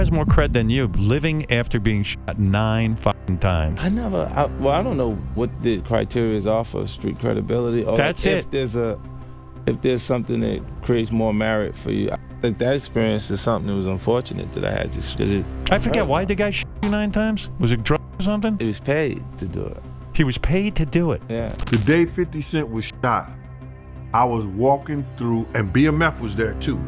has more cred than you, living after being shot 9 fucking times? I don't know what the criteria are for street credibility. Or That's it. If there's something that creates more merit for you. I think that experience is something that was unfortunate that I had to. I forget, why the guy shot you 9 times? Was it drugs or something? He was paid to do it. He was paid to do it? Yeah. The day 50 Cent was shot, I was walking through, and BMF was there too.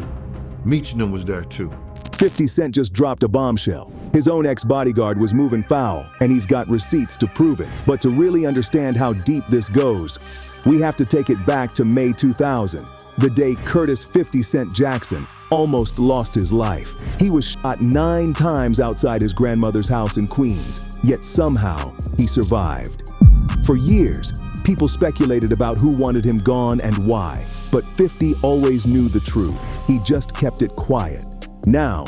Meechnam was there too. 50 Cent just dropped a bombshell. His own ex-bodyguard was moving foul, and he's got receipts to prove it. But to really understand how deep this goes, we have to take it back to May 2000, the day Curtis 50 Cent Jackson almost lost his life. He was shot 9 times outside his grandmother's house in Queens, yet somehow he survived. For years, people speculated about who wanted him gone and why, but 50 always knew the truth. He just kept it quiet. Now,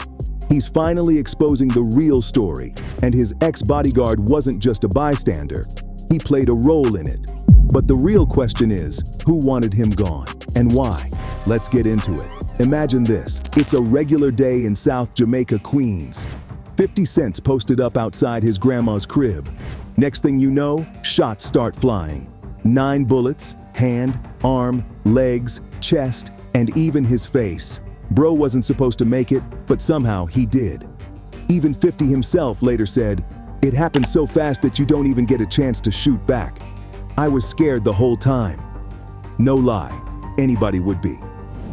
he's finally exposing the real story, and his ex-bodyguard wasn't just a bystander. He played a role in it. But the real question is, who wanted him gone, and why? Let's get into it. Imagine this. It's a regular day in South Jamaica, Queens. 50 Cent's posted up outside his grandma's crib. Next thing you know, shots start flying. 9 bullets, hand, arm, legs, chest, and even his face. Bro wasn't supposed to make it, but somehow he did. Even 50 himself later said, "It happened so fast that you don't even get a chance to shoot back. I was scared the whole time." No lie, anybody would be.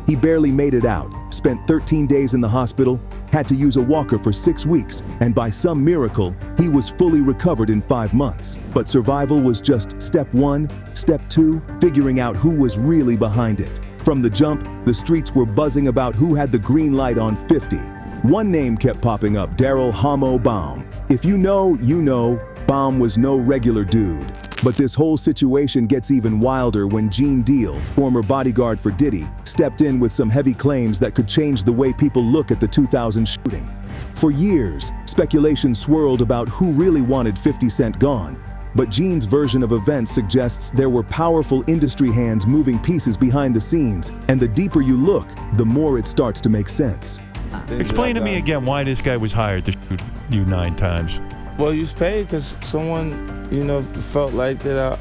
He barely made it out, spent 13 days in the hospital, had to use a walker for 6 weeks, and by some miracle, he was fully recovered in 5 months. But survival was just step 1, step 2, figuring out who was really behind it. From the jump, the streets were buzzing about who had the green light on 50. One name kept popping up, Daryl Homo Baum. If you know, you know, Baum was no regular dude. But this whole situation gets even wilder when Gene Deal, former bodyguard for Diddy, stepped in with some heavy claims that could change the way people look at the 2000 shooting. For years, speculation swirled about who really wanted 50 Cent gone. But Gene's version of events suggests there were powerful industry hands moving pieces behind the scenes, and the deeper you look, the more it starts to make sense. Explain to me again why this guy was hired to shoot you 9 times. Well, you was paid because someone, felt like that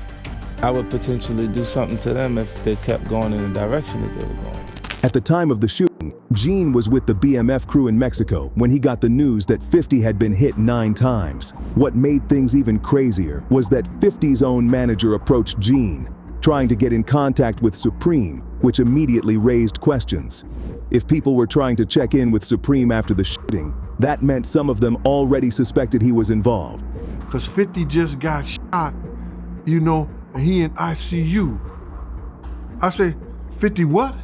I would potentially do something to them if they kept going in the direction that they were going. At the time of the shooting, Gene was with the BMF crew in Mexico when he got the news that 50 had been hit 9 times. What made things even crazier was that 50's own manager approached Gene, trying to get in contact with Supreme, which immediately raised questions. If people were trying to check in with Supreme after the shooting, that meant some of them already suspected he was involved. Cause 50 just got shot, and he in ICU. I say, 50 what?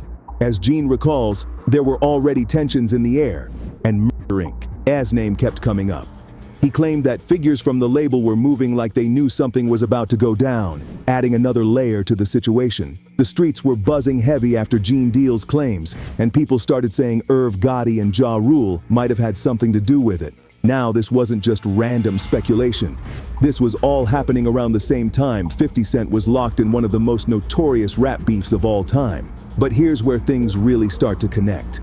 As Gene recalls, there were already tensions in the air, and Murder Inc.'s name kept coming up. He claimed that figures from the label were moving like they knew something was about to go down, adding another layer to the situation. The streets were buzzing heavy after Gene Deal's claims, and people started saying Irv Gotti and Ja Rule might have had something to do with it. Now this wasn't just random speculation. This was all happening around the same time 50 Cent was locked in one of the most notorious rap beefs of all time. But here's where things really start to connect.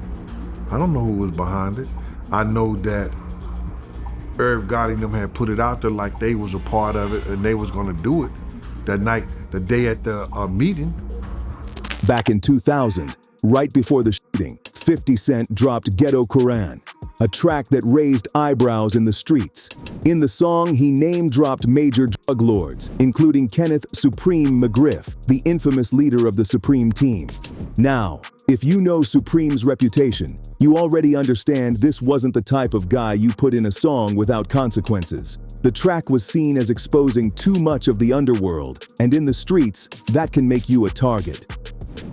I don't know who was behind it. I know that Irv Gotti and them had put it out there like they was a part of it and they was gonna do it that night, the day at the meeting. Back in 2000, right before the shooting, 50 Cent dropped Ghetto Qu'ran, a track that raised eyebrows in the streets. In the song, he name-dropped major drug lords, including Kenneth Supreme McGriff, the infamous leader of the Supreme team. Now, if you know Supreme's reputation, you already understand this wasn't the type of guy you put in a song without consequences. The track was seen as exposing too much of the underworld, and in the streets, that can make you a target.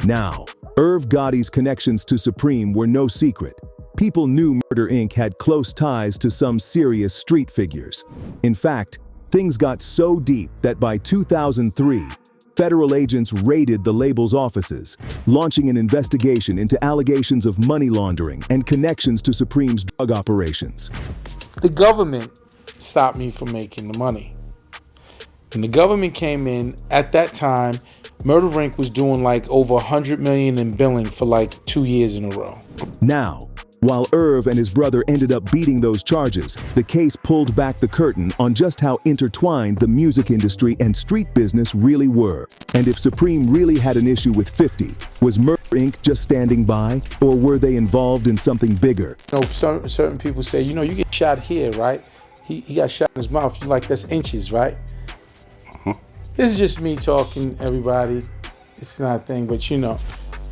Now, Irv Gotti's connections to Supreme were no secret. People knew Murder Inc. had close ties to some serious street figures. In fact, things got so deep that by 2003, federal agents raided the label's offices, launching an investigation into allegations of money laundering and connections to Supreme's drug operations. The government stopped me from making the money. When the government came in, at that time, Murder Inc. was doing like over $100 million in billing for like 2 years in a row. Now, While Irv and his brother ended up beating those charges, the case pulled back the curtain on just how intertwined the music industry and street business really were. And if Supreme really had an issue with 50, was Murder Inc. just standing by, or were they involved in something bigger? You know, certain people say, you know, you get shot here, right? He got shot in his mouth. You're like, that's inches, right? This is just me talking, everybody. It's not a thing, but you know,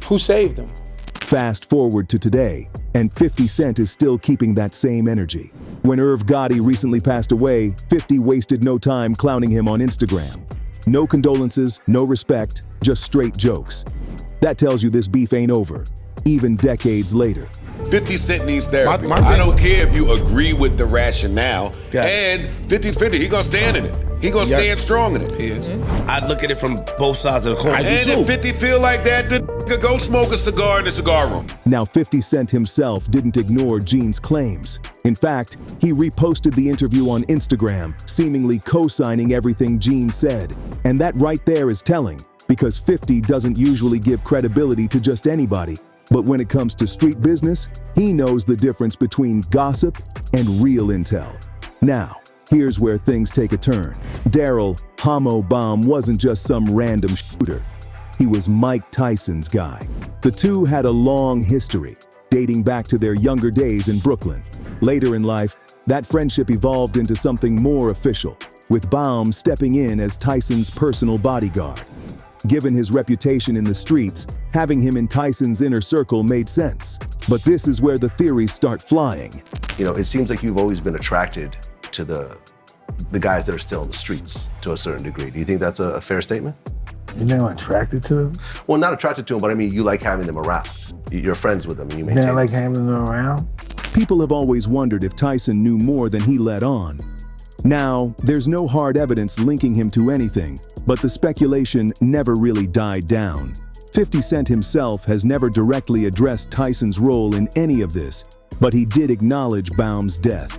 who saved him? Fast forward to today, and 50 Cent is still keeping that same energy. When Irv Gotti recently passed away, 50 wasted no time clowning him on Instagram. No condolences, no respect, just straight jokes. That tells you this beef ain't over, even decades later. 50 Cent needs therapy. I don't care if you agree with the rationale. And 50's 50, he gonna stand in it. He gonna stand strong in it. He is. I look at it from both sides of the coin. And if 50 feel like that, then go smoke a cigar in the cigar room. Now 50 Cent himself didn't ignore Gene's claims. In fact, he reposted the interview on Instagram, seemingly co-signing everything Gene said. And that right there is telling, because 50 doesn't usually give credibility to just anybody. But when it comes to street business, he knows the difference between gossip and real intel. Now, here's where things take a turn. Daryl Hamo Baum wasn't just some random shooter. He was Mike Tyson's guy. The two had a long history, dating back to their younger days in Brooklyn. Later in life, that friendship evolved into something more official, with Baum stepping in as Tyson's personal bodyguard. Given his reputation in the streets, having him in Tyson's inner circle made sense. But this is where the theories start flying. You know, it seems like you've always been attracted to the guys that are still in the streets to a certain degree. Do you think that's a fair statement? You're not attracted to them? Well, not attracted to them, but I mean, you like having them around. You're friends with them and you maintain You like this. having them around? People have always wondered if Tyson knew more than he let on. Now, there's no hard evidence linking him to anything, but the speculation never really died down. 50 Cent himself has never directly addressed Tyson's role in any of this, but he did acknowledge Baum's death.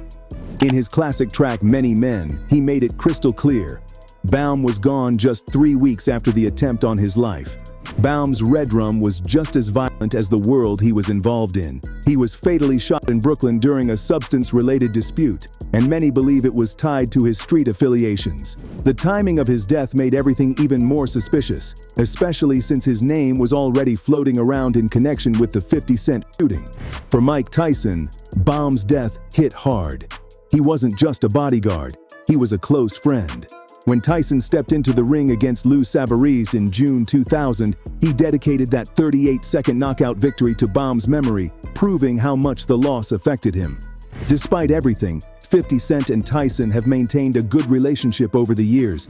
In his classic track Many Men, he made it crystal clear. Baum was gone just 3 weeks after the attempt on his life. Baum's Red Rum was just as violent as the world he was involved in. He was fatally shot in Brooklyn during a substance-related dispute, and many believe it was tied to his street affiliations. The timing of his death made everything even more suspicious, especially since his name was already floating around in connection with the 50 Cent shooting. For Mike Tyson, Baum's death hit hard. He wasn't just a bodyguard, he was a close friend. When Tyson stepped into the ring against Lou Savarese in June 2000, he dedicated that 38-second knockout victory to Baum's memory, proving how much the loss affected him. Despite everything, 50 Cent and Tyson have maintained a good relationship over the years.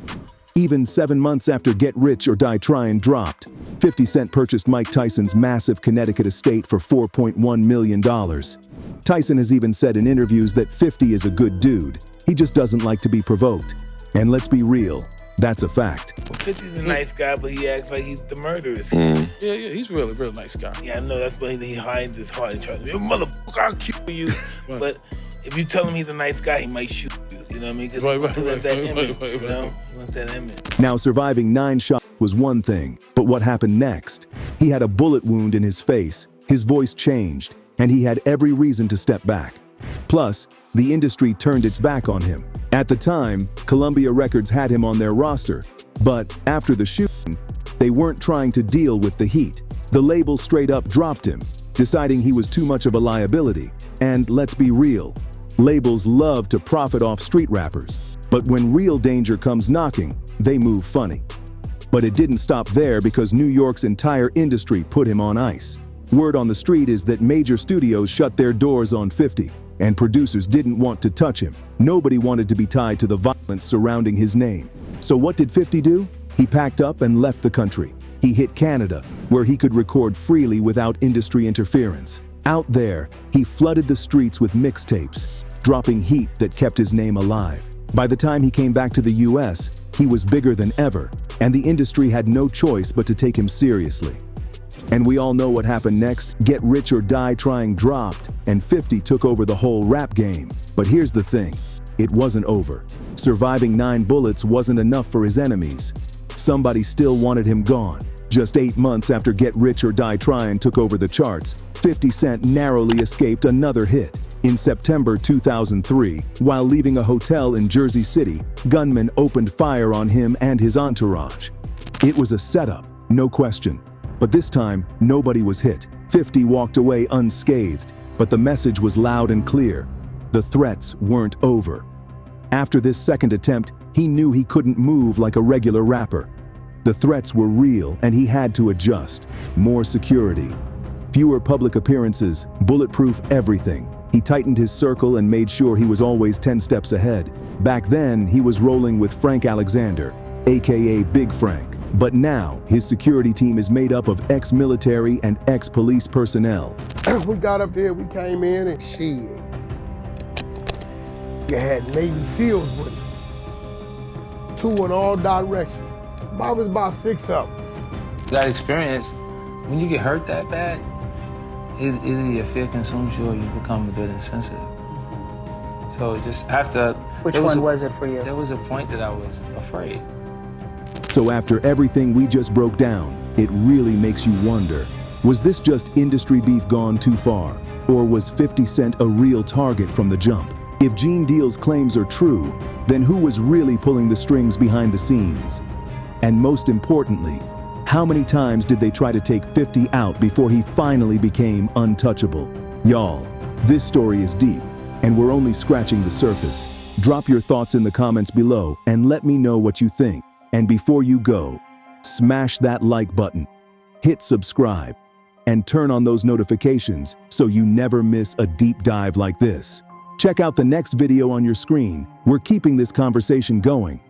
Even 7 months after Get Rich or Die Tryin' dropped, 50 Cent purchased Mike Tyson's massive Connecticut estate for $4.1 million. Tyson has even said in interviews that 50 is a good dude. He just doesn't like to be provoked. And let's be real, that's a fact. 50's a nice guy, but he acts like he's the murderous. Yeah, he's really, real nice guy. Yeah, I know, that's why he hides his heart and tries to be, motherfucker, I'll kill you. Right. But if you tell him he's a nice guy, he might shoot you. You know what I mean? Because Right, he wants right, that right, image, right, you know? He wants that image. Now, surviving 9 shots was one thing, but what happened next? He had a bullet wound in his face, his voice changed, and he had every reason to step back. Plus, the industry turned its back on him. At the time, Columbia Records had him on their roster, but after the shooting, they weren't trying to deal with the heat. The label straight up dropped him, deciding he was too much of a liability. And let's be real, labels love to profit off street rappers, but when real danger comes knocking, they move funny. But it didn't stop there because New York's entire industry put him on ice. Word on the street is that major studios shut their doors on 50, and producers didn't want to touch him. Nobody wanted to be tied to the violence surrounding his name. So what did 50 do? He packed up and left the country. He hit Canada, where he could record freely without industry interference. Out there, he flooded the streets with mixtapes, dropping heat that kept his name alive. By the time he came back to the US, he was bigger than ever, and the industry had no choice but to take him seriously. And we all know what happened next. Get Rich or Die Tryin' dropped, and 50 took over the whole rap game. But here's the thing, it wasn't over. Surviving 9 bullets wasn't enough for his enemies. Somebody still wanted him gone. Just 8 months after Get Rich or Die Tryin' took over the charts, 50 Cent narrowly escaped another hit. In September 2003, while leaving a hotel in Jersey City, gunmen opened fire on him and his entourage. It was a setup, no question. But this time, nobody was hit. 50 walked away unscathed, but the message was loud and clear. The threats weren't over. After this second attempt, he knew he couldn't move like a regular rapper. The threats were real and he had to adjust. More security, fewer public appearances, bulletproof everything. He tightened his circle and made sure he was always 10 steps ahead. Back then, he was rolling with Frank Alexander, aka Big Frank. But now, his security team is made up of ex-military and ex-police personnel. We got up there, we came in and shit. You had Navy SEALs with it. 2 in all directions. There was about 6 of them. That experience, when you get hurt that bad, either your fear consumes you or you become a bit insensitive. So just after... Which one was it for you? There was a point that I was afraid. So after everything we just broke down, it really makes you wonder, was this just industry beef gone too far? Or was 50 Cent a real target from the jump? If Gene Deal's claims are true, then who was really pulling the strings behind the scenes? And most importantly, how many times did they try to take 50 out before he finally became untouchable? Y'all, this story is deep, and we're only scratching the surface. Drop your thoughts in the comments below and let me know what you think. And before you go, smash that like button, hit subscribe, and turn on those notifications so you never miss a deep dive like this. Check out the next video on your screen. We're keeping this conversation going.